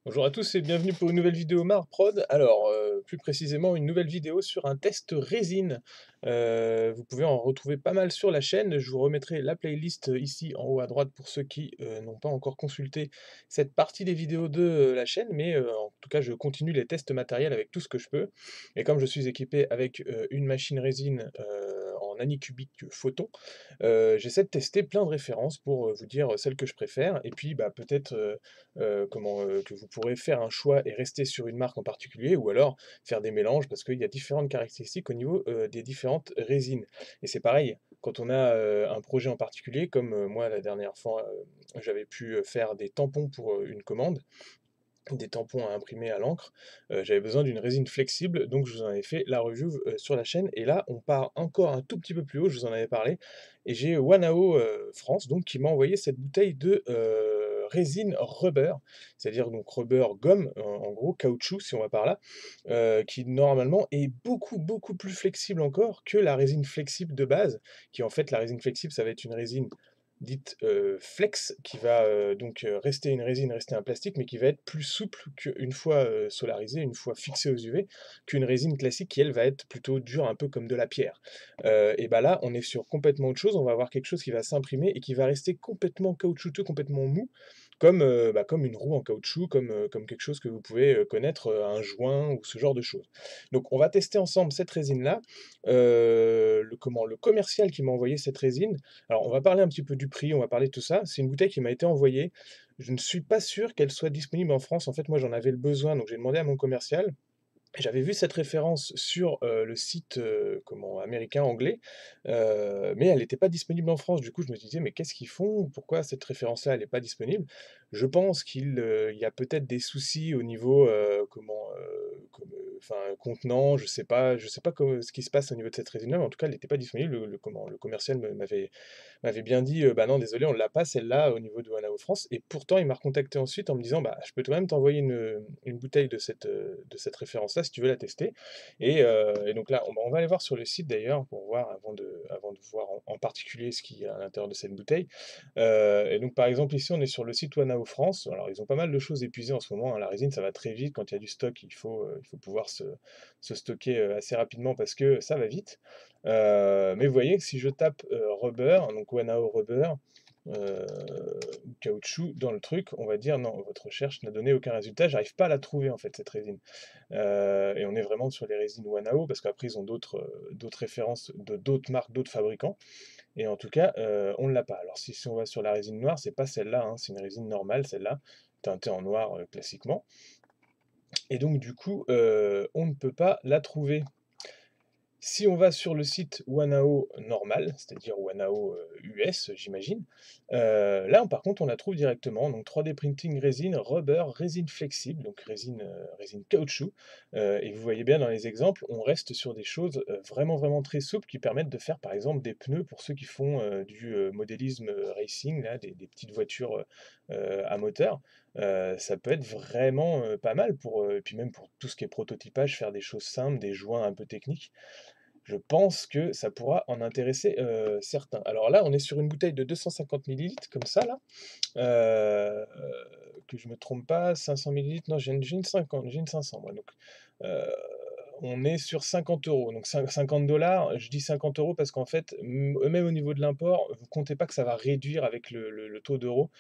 Bonjour à tous et bienvenue pour une nouvelle vidéo Marprod. Alors, plus précisément, une nouvelle vidéo sur un test résine. Vous pouvez en retrouver pas mal sur la chaîne. Je vous remettrai la playlist ici en haut à droite pour ceux qui n'ont pas encore consulté cette partie des vidéos de la chaîne. Mais en tout cas, je continue les tests matériels avec tout ce que je peux. Et comme je suis équipé avec une machine résine en Anycubic Photon, j'essaie de tester plein de références pour vous dire celles que je préfère. Et puis, bah, peut-être que vous pourrez faire un choix et rester sur une marque en particulier, ou alors faire des mélanges, parce qu'il y a différentes caractéristiques au niveau des différentes résines. Et c'est pareil, quand on a un projet en particulier, comme moi la dernière fois, j'avais pu faire des tampons pour une commande, des tampons à imprimer à l'encre, j'avais besoin d'une résine flexible, donc je vous en avais fait la review sur la chaîne, et là on part encore un tout petit peu plus haut, je vous en avais parlé, et j'ai Wanao France, donc qui m'a envoyé cette bouteille de résine rubber, c'est-à-dire donc rubber gomme, en gros, caoutchouc si on va par là, qui normalement est beaucoup, beaucoup plus flexible encore que la résine flexible de base, qui en fait la résine flexible ça va être une résine dite flex, qui va donc rester une résine, rester un plastique, mais qui va être plus souple qu'une fois solarisée, une fois fixée aux UV, qu'une résine classique qui, elle, va être plutôt dure, un peu comme de la pierre. Et bah là, on est sur complètement autre chose, on va avoir quelque chose qui va s'imprimer et qui va rester complètement caoutchouteux, complètement mou, comme, comme une roue en caoutchouc, comme quelque chose que vous pouvez connaître, un joint ou ce genre de choses. Donc on va tester ensemble cette résine-là. Le commercial qui m'a envoyé cette résine, alors, on va parler un petit peu du prix, on va parler de tout ça. C'est une bouteille qui m'a été envoyée. Je ne suis pas sûr qu'elle soit disponible en France. En fait, moi, j'en avais le besoin, donc j'ai demandé à mon commercial. J'avais vu cette référence sur le site américain, anglais, mais elle n'était pas disponible en France. Du coup, je me disais, mais qu'est-ce qu'ils font? Pourquoi cette référence-là, elle n'est pas disponible? Je pense qu'il y a peut-être des soucis au niveau enfin, contenant. Je sais pas ce qui se passe au niveau de cette résine-là, mais en tout cas, elle n'était pas disponible. Le commercial m'avait bien dit, bah non, désolé, on l'a pas celle-là au niveau de Wanao France. Et pourtant, il m'a recontacté ensuite en me disant, bah, je peux quand même t'envoyer une bouteille de cette référence-là si tu veux la tester. Et donc là, on va aller voir sur le site d'ailleurs pour voir avant de voir en particulier ce qu'il y a à l'intérieur de cette bouteille. Et donc par exemple ici, on est sur le site Wanao France. Alors ils ont pas mal de choses épuisées en ce moment, hein. La résine, ça va très vite. Quand il y a du stock, il faut pouvoir se stocker assez rapidement parce que ça va vite. Mais vous voyez que si je tape rubber, donc Wanao rubber, caoutchouc dans le truc, on va dire non, votre recherche n'a donné aucun résultat, j'arrive pas à la trouver en fait cette résine. Et on est vraiment sur les résines Wanao, parce qu'après ils ont d'autres références de d'autres marques, d'autres fabricants, et en tout cas on ne l'a pas. Alors si on va sur la résine noire, c'est pas celle-là, hein, c'est une résine normale celle-là, teintée en noir classiquement, et donc du coup on ne peut pas la trouver. Si on va sur le site Wanao normal, c'est-à-dire Wanao US, j'imagine, là, par contre, on la trouve directement. Donc 3D printing résine, rubber, résine flexible, donc résine caoutchouc. Et vous voyez bien dans les exemples, on reste sur des choses vraiment, vraiment très souples qui permettent de faire, par exemple, des pneus pour ceux qui font du modélisme racing, là, des petites voitures à moteur. Ça peut être vraiment pas mal et puis même pour tout ce qui est prototypage, faire des choses simples, des joints un peu techniques. Je pense que ça pourra en intéresser certains. Alors là, on est sur une bouteille de 250 millilitres, comme ça, là. Que je me trompe pas, 500 millilitres, non, j'ai une 50, j'ai une 500, moi. Donc, euh, on est sur 50 euros. Donc 50 dollars, je dis 50 euros parce qu'en fait, même au niveau de l'import, vous comptez pas que ça va réduire avec le taux d'euro.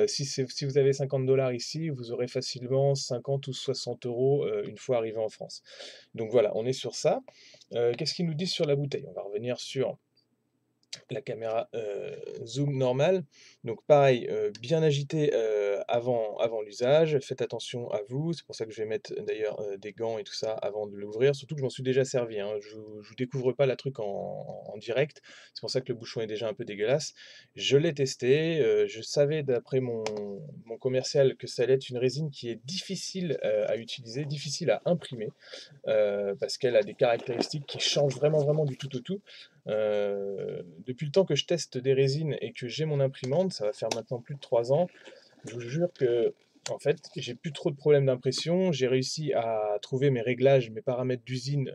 Si vous avez 50 dollars ici, vous aurez facilement 50 ou 60 euros une fois arrivé en France. Donc voilà, on est sur ça. Qu'est-ce qu'ils nous disent sur la bouteille? On va revenir sur la caméra zoom normale. Donc pareil, bien agité avant l'usage. Faites attention à vous. C'est pour ça que je vais mettre d'ailleurs des gants et tout ça avant de l'ouvrir. Surtout que je m'en suis déjà servi, hein. Je vous découvre pas la truc en direct. C'est pour ça que le bouchon est déjà un peu dégueulasse. Je l'ai testé. Je savais d'après mon commercial que ça allait être une résine qui est difficile à utiliser, difficile à imprimer, parce qu'elle a des caractéristiques qui changent vraiment, vraiment du tout au tout. Depuis le temps que je teste des résines et que j'ai mon imprimante, ça va faire maintenant plus de 3 ans, je vous jure que en fait, j'ai plus trop de problèmes d'impression. J'ai réussi à trouver mes réglages, mes paramètres d'usine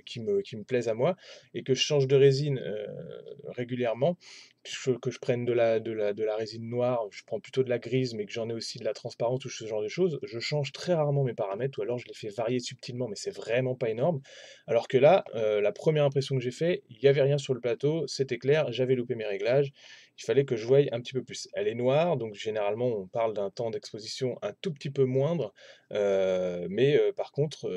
qui me plaisent à moi, et que je change de résine régulièrement que je prenne de la résine noire, je prends plutôt de la grise, mais que j'en ai aussi de la transparente ou ce genre de choses, je change très rarement mes paramètres, ou alors je les fais varier subtilement, mais c'est vraiment pas énorme. Alors que là, la première impression que j'ai fait, il n'y avait rien sur le plateau, c'était clair, j'avais loupé mes réglages, il fallait que je voie un petit peu plus. Elle est noire, donc généralement on parle d'un temps d'exposition un tout petit peu moindre, mais par contre,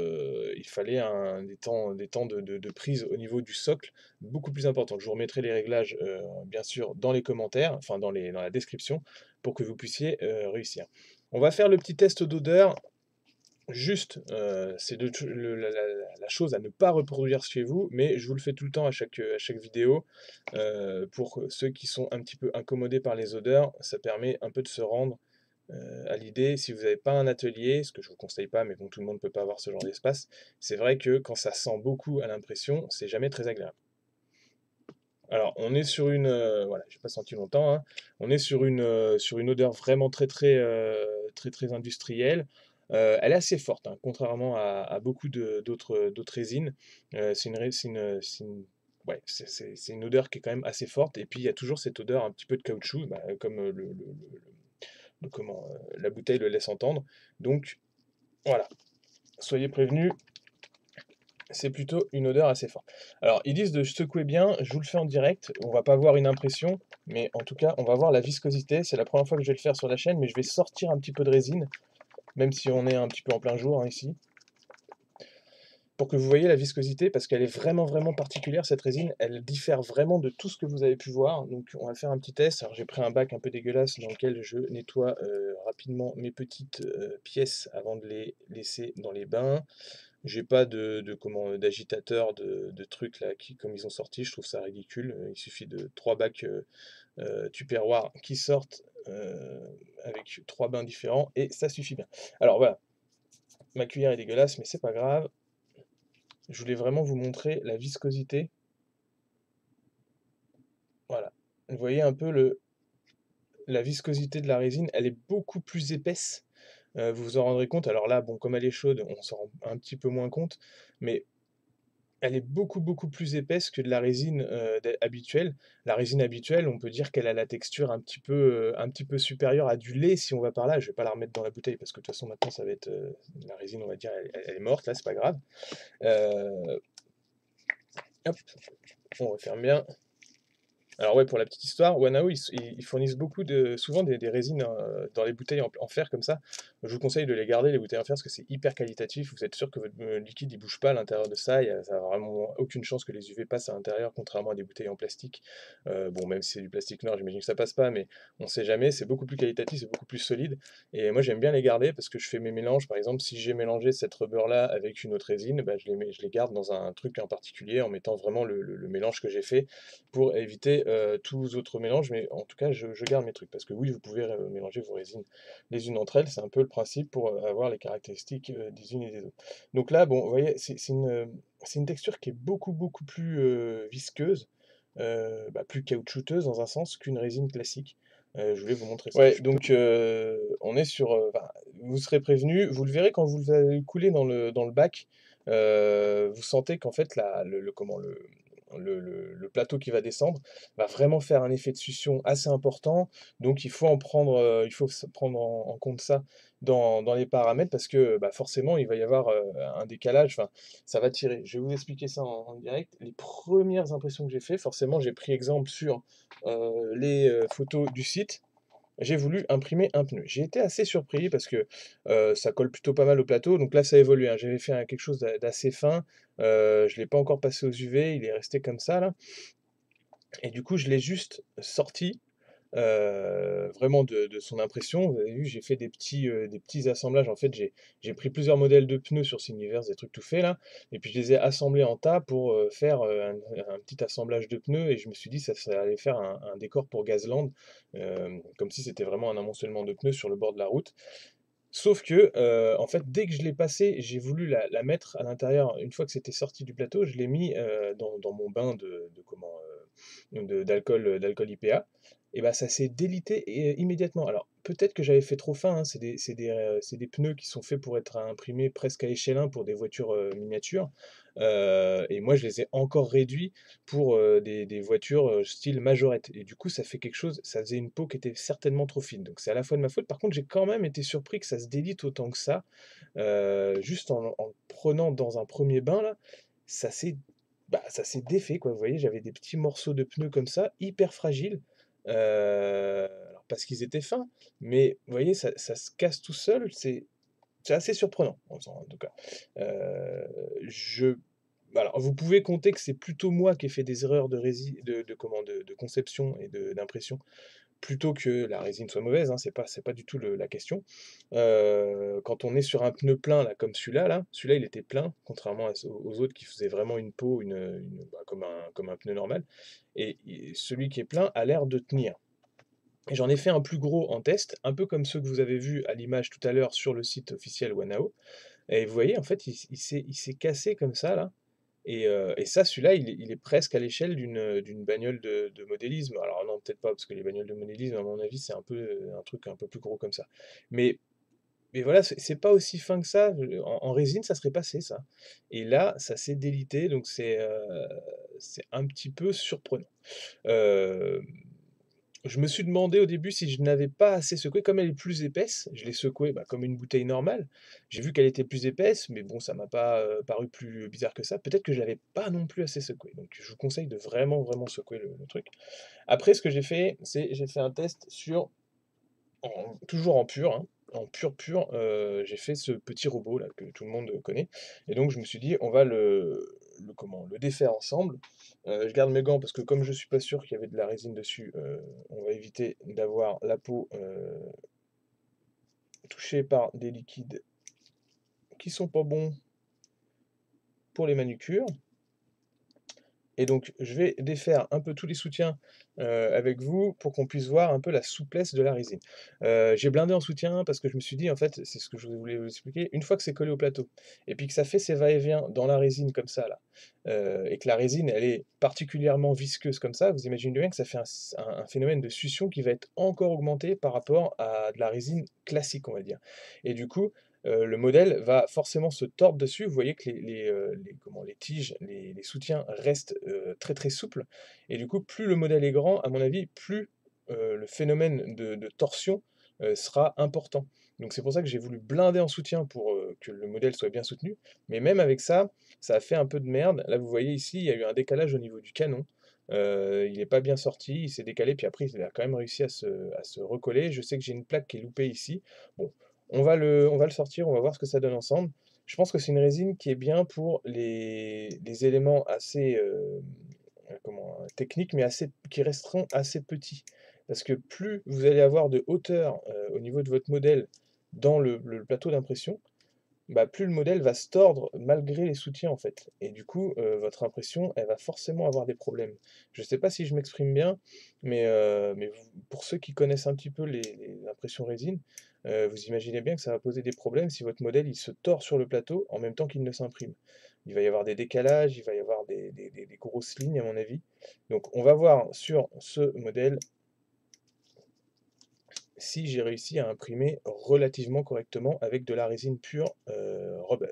il fallait des temps de prise au niveau du socle beaucoup plus importants. Je vous remettrai les réglages, bien sûr, dans les commentaires, enfin dans la description, pour que vous puissiez réussir. On va faire le petit test d'odeur. Juste, c'est la chose à ne pas reproduire chez vous, mais je vous le fais tout le temps à chaque vidéo. Pour ceux qui sont un petit peu incommodés par les odeurs, ça permet un peu de se rendre à l'idée. Si vous n'avez pas un atelier, ce que je ne vous conseille pas, mais bon, tout le monde ne peut pas avoir ce genre d'espace, c'est vrai que quand ça sent beaucoup à l'impression, c'est jamais très agréable. Alors, on est sur une, voilà, j'ai pas senti longtemps, hein. On est sur une odeur vraiment très industrielle. Elle est assez forte, hein, contrairement à beaucoup d'autres résines. Ouais, c'est une odeur qui est quand même assez forte. Et puis il y a toujours cette odeur un petit peu de caoutchouc, bah, comme comment la bouteille le laisse entendre. Donc voilà, soyez prévenus, c'est plutôt une odeur assez forte. Alors, ils disent de secouer bien, je vous le fais en direct, on va pas voir une impression, mais en tout cas, on va voir la viscosité. C'est la première fois que je vais le faire sur la chaîne, mais je vais sortir un petit peu de résine, même si on est un petit peu en plein jour, hein, ici, pour que vous voyez la viscosité, parce qu'elle est vraiment particulière, cette résine. Elle diffère vraiment de tout ce que vous avez pu voir. Donc, on va faire un petit test. Alors, j'ai pris un bac un peu dégueulasse dans lequel je nettoie rapidement mes petites pièces avant de les laisser dans les bains. J'ai pas d'agitateur, de trucs là qui comme ils ont sorti, je trouve ça ridicule. Il suffit de 3 bacs Tupperware qui sortent avec 3 bains différents et ça suffit bien. Alors voilà, ma cuillère est dégueulasse, mais c'est pas grave. Je voulais vraiment vous montrer la viscosité. Voilà. Vous voyez un peu la viscosité de la résine, elle est beaucoup plus épaisse. Vous vous en rendrez compte. Alors là, bon, comme elle est chaude, on s'en rend un petit peu moins compte, mais elle est beaucoup plus épaisse que de la résine, habituelle. La résine habituelle, on peut dire qu'elle a la texture un petit peu supérieure à du lait, si on va par là. Je vais pas la remettre dans la bouteille parce que de toute façon maintenant ça va être, la résine, on va dire, elle est morte là, c'est pas grave. Heu, hop, on referme bien. Alors ouais, pour la petite histoire, Wanao, ils fournissent souvent des résines dans les bouteilles en fer comme ça. Je vous conseille de les garder, les bouteilles en fer, parce que c'est hyper qualitatif. Vous êtes sûr que votre liquide ne bouge pas à l'intérieur de ça. Ça n'a vraiment aucune chance que les UV passent à l'intérieur, contrairement à des bouteilles en plastique. Bon, même si c'est du plastique noir, j'imagine que ça passe pas, mais on sait jamais. C'est beaucoup plus qualitatif, c'est beaucoup plus solide. Et moi, j'aime bien les garder parce que je fais mes mélanges. Par exemple, si j'ai mélangé cette rubber-là avec une autre résine, bah, je les garde dans un truc en particulier en mettant vraiment le mélange que j'ai fait pour éviter tous autres mélanges, mais en tout cas, je garde mes trucs, parce que oui, vous pouvez mélanger vos résines les unes entre elles, c'est un peu le principe pour avoir les caractéristiques des unes et des autres. Donc là, bon, vous voyez, c'est une texture qui est beaucoup plus visqueuse, plus caoutchouteuse dans un sens qu'une résine classique. Je voulais vous montrer ça. Ouais, donc on est sur, enfin, vous serez prévenu, vous le verrez quand vous allez couler dans le bac, vous sentez qu'en fait le plateau qui va descendre va vraiment faire un effet de succion assez important. Donc il faut prendre en compte ça dans les paramètres parce que bah, forcément il va y avoir un décalage, enfin, ça va tirer. Je vais vous expliquer ça en direct. Les premières impressions que j'ai fait, forcément j'ai pris exemple sur les photos du site. J'ai voulu imprimer un pneu. J'ai été assez surpris parce que ça colle plutôt pas mal au plateau. Donc là, ça a évolué, hein. J'avais fait quelque chose d'assez fin. Je ne l'ai pas encore passé aux UV, il est resté comme ça là. Et du coup, je l'ai juste sorti vraiment de son impression. Vous avez vu, j'ai fait des petits assemblages. En fait, j'ai pris plusieurs modèles de pneus sur Thingiverse, des trucs tout faits là, et puis je les ai assemblés en tas pour faire un petit assemblage de pneus. Et je me suis dit, ça allait faire un décor pour Gazland, comme si c'était vraiment un amoncellement de pneus sur le bord de la route. Sauf que, en fait, dès que je l'ai passée, j'ai voulu la mettre à l'intérieur. Une fois que c'était sorti du plateau, je l'ai mis dans mon bain d'alcool IPA. et bah, ça s'est délité et immédiatement. Alors, peut-être que j'avais fait trop fin, hein, c'est des pneus qui sont faits pour être imprimés presque à l'échelle 1 pour des voitures, miniatures, et moi je les ai encore réduits pour, des voitures, style majorette et du coup ça fait quelque chose ça faisait une peau qui était certainement trop fine, donc c'est à la fois de ma faute. Par contre, j'ai quand même été surpris que ça se délite autant que ça, juste en prenant dans un premier bain là, ça s'est ça s'est défait quoi. Vous voyez, j'avais des petits morceaux de pneus comme ça, hyper fragiles, alors parce qu'ils étaient fins, mais vous voyez, ça se casse tout seul, c'est assez surprenant, en tout cas. Je Alors vous pouvez compter que c'est plutôt moi qui ai fait des erreurs de conception et d'impression, plutôt que la résine soit mauvaise, hein, c'est pas du tout la question. Quand on est sur un pneu plein là, comme celui-là, il était plein, contrairement aux autres qui faisaient vraiment une peau, comme un pneu normal et celui qui est plein a l'air de tenir. Et j'en ai fait un plus gros en test, un peu comme ceux que vous avez vus à l'image tout à l'heure sur le site officiel Wanao et vous voyez, en fait, il s'est cassé comme ça là et ça, celui-là, il est presque à l'échelle d'une bagnole de modélisme. Alors non, peut-être pas, parce que les bagnoles de modélisme, à mon avis, c'est un peu, un truc un peu plus gros comme ça. Mais mais voilà, c'est pas aussi fin que ça, en résine, ça serait passé ça et là, ça s'est délité, donc c'est un petit peu surprenant. Hem Je me suis demandé au début si je n'avais pas assez secoué. Comme elle est plus épaisse, je l'ai secouée, comme une bouteille normale. J'ai vu qu'elle était plus épaisse, mais bon, ça m'a pas, paru plus bizarre que ça. Peut-être que je l'avais pas non plus assez secoué. Donc je vous conseille de vraiment, vraiment secouer le truc. Après ce que j'ai fait, c'est j'ai fait un test sur toujours en pur, hein, en pur, pur, j'ai fait ce petit robot là que tout le monde connaît et donc je me suis dit: «On va le défaire ensemble». Je garde mes gants parce que comme je suis pas sûr qu'il y avait de la résine dessus, on va éviter d'avoir la peau, touchée par des liquides qui sont pas bons pour les manucures. Et donc, je vais défaire un peu tous les soutiens, avec vous pour qu'on puisse voir un peu la souplesse de la résine. J'ai blindé en soutien parce que je me suis dit, en fait, c'est ce que je voulais vous expliquer, une fois que c'est collé au plateau et puis que ça fait ses va-et-vient dans la résine comme ça là, et que la résine, elle est particulièrement visqueuse comme ça, vous imaginez bien que ça fait un phénomène de succion qui va être encore augmenté par rapport à de la résine classique, on va dire et du coup, le modèle va forcément se tordre dessus. Vous voyez que les tiges, les soutiens restent, très, très souples et du coup, plus le modèle est grand, à mon avis, plus, le phénomène de torsion, sera important. Donc c'est pour ça que j'ai voulu blinder en soutien pour, que le modèle soit bien soutenu. Mais même avec ça, ça a fait un peu de merde. Là, vous voyez ici, il y a eu un décalage au niveau du canon. Il n'est pas bien sorti, il s'est décalé, puis après il a quand même réussi à se recoller. Je sais que j'ai une plaque qui est loupée ici. Bon, on va le sortir, on va voir ce que ça donne ensemble. Je pense que c'est une résine qui est bien pour les éléments assez, techniques, mais qui resteront assez petits. Parce que plus vous allez avoir de hauteur, au niveau de votre modèle dans le plateau d'impression, plus le modèle va se tordre malgré les soutiens, en fait et du coup, votre impression, elle va forcément avoir des problèmes. Je ne sais pas si je m'exprime bien, mais pour ceux qui connaissent un petit peu les impressions résine, vous imaginez bien que ça va poser des problèmes si votre modèle, il se tord sur le plateau en même temps qu'il ne s'imprime. Il va y avoir des décalages, il va y avoir des grosses lignes à mon avis. Donc on va voir sur ce modèle si j'ai réussi à imprimer relativement correctement avec de la résine pure, rubber.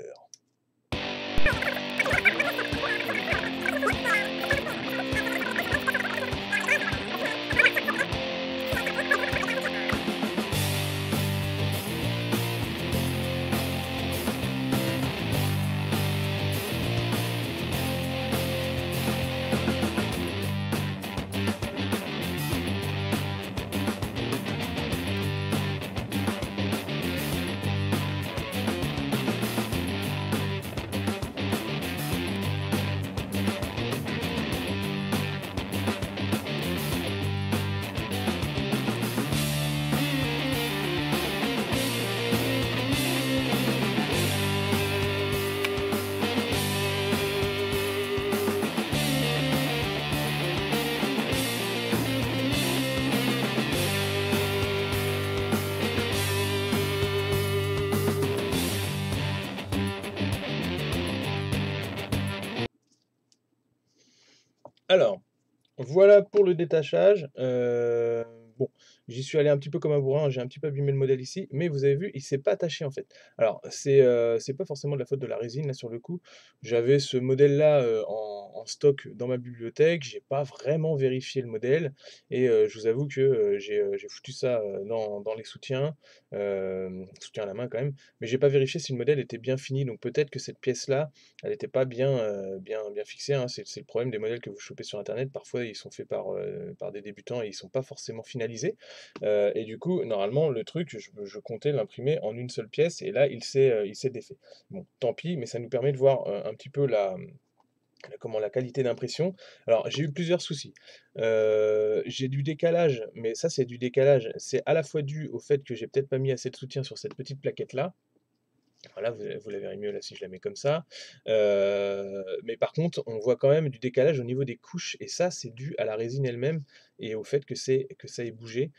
Alors, Voilà pour le détachage. Bon, j'y suis allé un petit peu comme un bourrin, j'ai un petit peu abîmé le modèle ici, mais vous avez vu, il s'est pas attaché en fait. Alors c'est pas forcément de la faute de la résine là sur le coup. J'avais ce modèle-là, en stock dans ma bibliothèque, j'ai pas vraiment vérifié le modèle et je vous avoue que, j'ai foutu ça, dans les soutiens, soutien à la main quand même, mais j'ai pas vérifié si le modèle était bien fini, donc peut-être que cette pièce-là, elle était pas bien fixée, hein. C'est le problème des modèles que vous chopez sur internet. Parfois, ils sont faits par des débutants et ils sont pas forcément finalisés. Et du coup, normalement, le truc, je comptais l'imprimer en une seule pièce et là, il s'est défait. Bon, tant pis, mais ça nous permet de voir, un petit peu la qualité d'impression. Alors, j'ai eu plusieurs soucis. J'ai du décalage, mais ça, c'est du décalage. C'est à la fois dû au fait que j'ai peut-être pas mis assez de soutien sur cette petite plaquette-là. Voilà, vous la verrez mieux là si je la mets comme ça. Mais par contre, on voit quand même du décalage au niveau des couches et ça, c'est dû à la résine elle-même et au fait que ça ait bougé.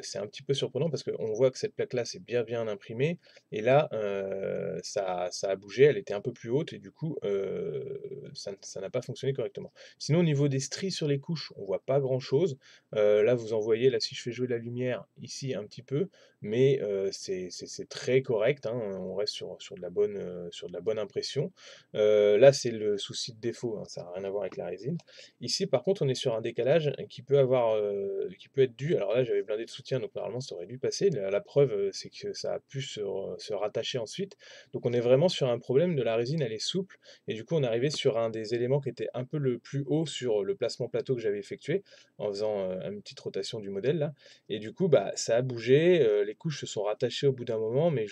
C'est un petit peu surprenant parce qu'on voit que cette plaque-là, c'est bien imprimé et là, ça a bougé, elle était un peu plus haute et du coup, ça n'a pas fonctionné correctement. Sinon, au niveau des stries sur les couches, on voit pas grand-chose. Là, vous en voyez, là, si je fais jouer la lumière, ici un petit peu, mais c'est très correct, hein, on reste sur de la bonne impression. Là, c'est le souci de défaut, hein, ça n'a rien à voir avec la résine. Ici, par contre, on est sur un décalage qui peut être dû alors là, j'avais blindé de soutien, donc normalement, ça aurait dû passer. La preuve, c'est que ça a pu se rattacher ensuite. Donc on est vraiment sur un problème de la résine, elle est souple et du coup, on est arrivé sur un des éléments qui était un peu le plus haut sur le placement plateau que j'avais effectué, en faisant, une petite rotation du modèle là et du coup, bah, ça a bougé, les couches se sont rattachées au bout d'un moment, mais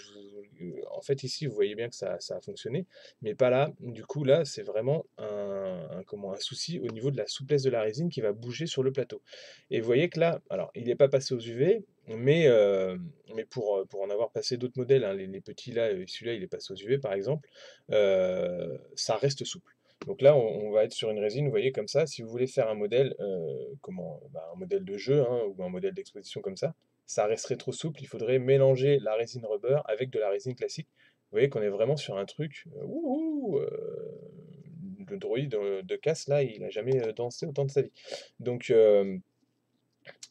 en fait, ici, vous voyez bien que ça a fonctionné, mais pas là. Du coup, là, c'est vraiment un souci au niveau de la souplesse de la résine qui va bouger sur le plateau. Et vous voyez que là, alors, il n'est pas passé aux UV, mais pour en avoir passé d'autres modèles, hein, les petits là, celui-là, il est passé aux UV, par exemple, ça reste souple. Donc là, on va être sur une résine, vous voyez, comme ça. Si vous voulez faire un modèle, un modèle de jeu, hein, ou un modèle d'exposition comme ça resterait trop souple. Il faudrait mélanger la résine rubber avec de la résine classique. Vous voyez qu'on est vraiment sur un truc, le droïde de casse, là, il a jamais dansé autant de sa vie. Donc, euh,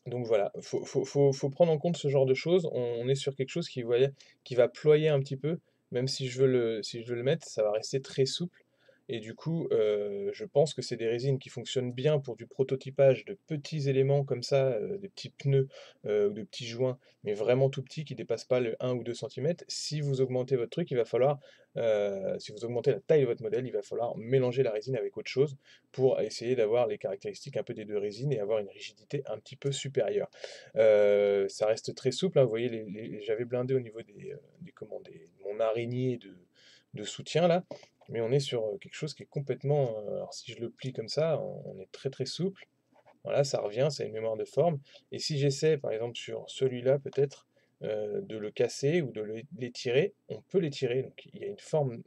donc voilà, faut prendre en compte ce genre de choses. On est sur quelque chose qui, vous voyez, qui va ployer un petit peu, même si je veux le mettre, ça va rester très souple. Et du coup, je pense que c'est des résines qui fonctionnent bien pour du prototypage de petits éléments comme ça, des petits pneus ou de petits joints, mais vraiment tout petits qui dépassent pas le 1 ou 2 centimètres. Si vous augmentez votre truc, si vous augmentez la taille de votre modèle, il va falloir mélanger la résine avec autre chose pour essayer d'avoir les caractéristiques un peu des deux résines et avoir une rigidité un petit peu supérieure. Ça reste très souple, hein, vous voyez, j'avais blindé au niveau mon araignée de soutien là, mais on est sur quelque chose qui est complètement. Alors si je le plie comme ça, on est très souple. Voilà, ça revient, ça a une mémoire de forme. Et si j'essaie, par exemple, sur celui-là, peut-être, de le casser ou de l'étirer, on peut l'étirer. Donc il y a une forme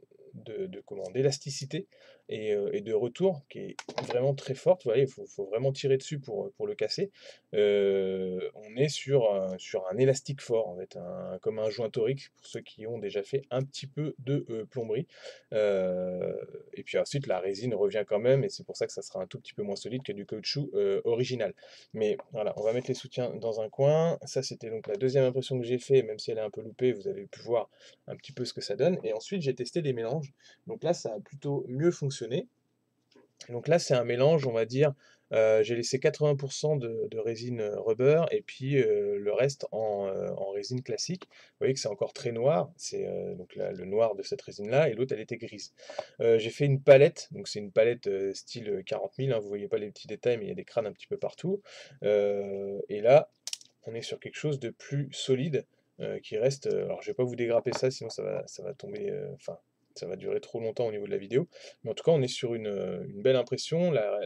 d'élasticité et de retour qui est vraiment très forte. Vous voyez, faut vraiment tirer dessus pour le casser. On est sur un élastique fort, en fait, comme un joint torique, pour ceux qui ont déjà fait un petit peu de plomberie. Euh, et puis ensuite, la résine revient quand même, et c'est pour ça que ça sera un tout petit peu moins solide que du caoutchouc original. Mais voilà, on va mettre les soutiens dans un coin. Ça, c'était donc la deuxième impression que j'ai fait, même si elle est un peu loupée, vous avez pu voir un petit peu ce que ça donne. Et ensuite, j'ai testé des mélanges. Donc là, ça a plutôt mieux fonctionné. Donc là, c'est un mélange, on va dire, j'ai laissé 80 de résine, rubber et puis, le reste en résine classique. Vous voyez que c'est encore très noir, c'est, donc là, le noir de cette résine-là et l'autre, elle était grise. J'ai fait une palette, donc c'est une palette, style, 40 000, hein, vous voyez pas les petits détails, mais il y a des crânes un petit peu partout. Et là, on est sur quelque chose de plus solide, qui reste, alors je vais pas vous dégrapper ça, sinon ça va tomber, enfin, ça va durer trop longtemps au niveau de la vidéo. Mais en tout cas, on est sur une belle impression. La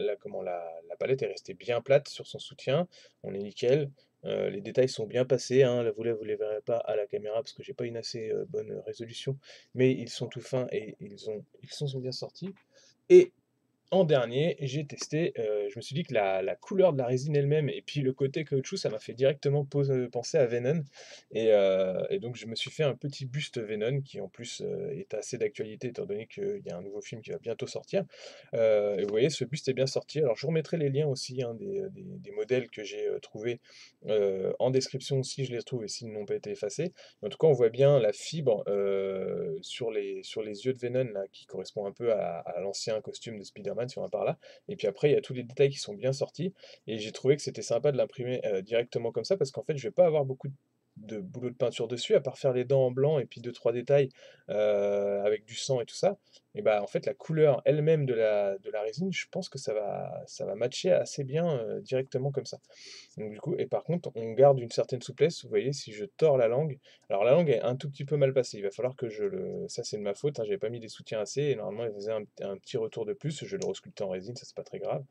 palette est restée bien plate sur son soutien. On est nickel. Les détails sont bien passés, hein. Là, vous les verrez pas à la caméra parce que j'ai pas une assez bonne résolution. Mais ils sont tout fins et sont bien sortis. Et en dernier, j'ai testé, je me suis dit que la couleur de la résine elle-même et puis le côté caoutchouc, ça m'a fait directement penser à Venom et donc je me suis fait un petit buste Venom qui en plus, est assez d'actualité étant donné qu'il y a un nouveau film qui va bientôt sortir. Et vous voyez, ce buste est bien sorti. Alors je vous remettrai les liens aussi, hein, des modèles que j'ai, trouvés, en description si je les retrouve et s'ils n'ont pas été effacés. En tout cas, on voit bien la fibre, sur les yeux de Venom là, qui correspond un peu à l'ancien costume de Spider-Man, si on va par là. Et puis après, il y a tous les détails qui sont bien sortis et j'ai trouvé que c'était sympa de l'imprimer, directement comme ça parce qu'en fait, je vais pas avoir beaucoup de boulot de peinture dessus, à part faire les dents en blanc et puis deux trois détails, avec du sang et tout ça. Et bah, en fait, la couleur elle-même de la résine, je pense que ça va matcher assez bien, directement comme ça. Donc du coup et par contre, on garde une certaine souplesse. Vous voyez, si je tords la langue alors la langue est un tout petit peu mal passée, il va falloir que je le ça c'est de ma faute, hein, j'avais pas mis des soutiens assez et normalement il faisait un petit retour de plus. Je vais le resculpter en résine, ça c'est pas très grave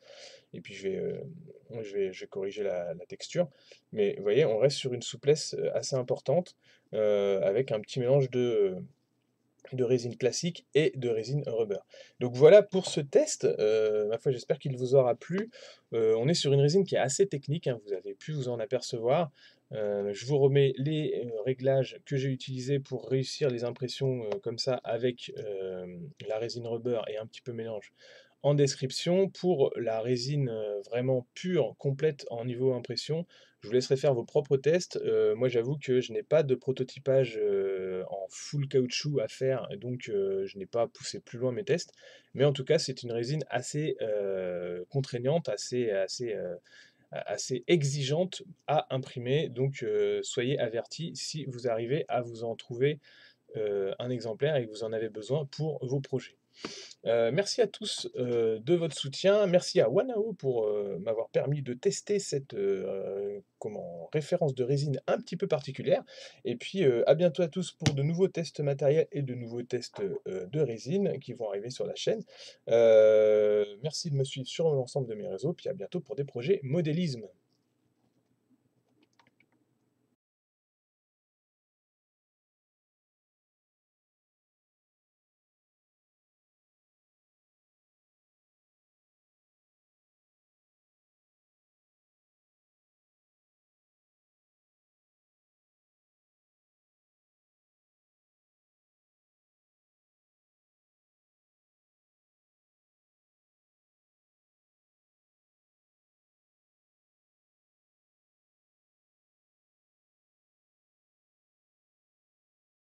et puis je vais corriger la texture. Mais vous voyez, on reste sur une souplesse, assez importante, avec un petit mélange de résine classique et de résine rubber. Donc voilà pour ce test, ma foi j'espère qu'il vous aura plu. On est sur une résine qui est assez technique, hein, vous avez pu vous en apercevoir. Je vous remets les, réglages que j'ai utilisés pour réussir les impressions, comme ça avec, la résine rubber et un petit peu mélange en description. Pour la résine, vraiment pure, complète en niveau impression, je vous laisserai faire vos propres tests. Moi, j'avoue que je n'ai pas de prototypage, en full caoutchouc à faire, et donc je n'ai pas poussé plus loin mes tests. Mais en tout cas, c'est une résine assez, contraignante, assez exigeante à imprimer. Donc soyez avertis si vous arrivez à vous en trouver, un exemplaire et que vous en avez besoin pour vos projets. Merci à tous, de votre soutien. Merci à Wanao pour, m'avoir permis de tester cette, référence de résine un petit peu particulière et puis, à bientôt à tous pour de nouveaux tests matériels et de nouveaux tests, de résine qui vont arriver sur la chaîne. Merci de me suivre sur l'ensemble de mes réseaux, puis à bientôt pour des projets modélisme.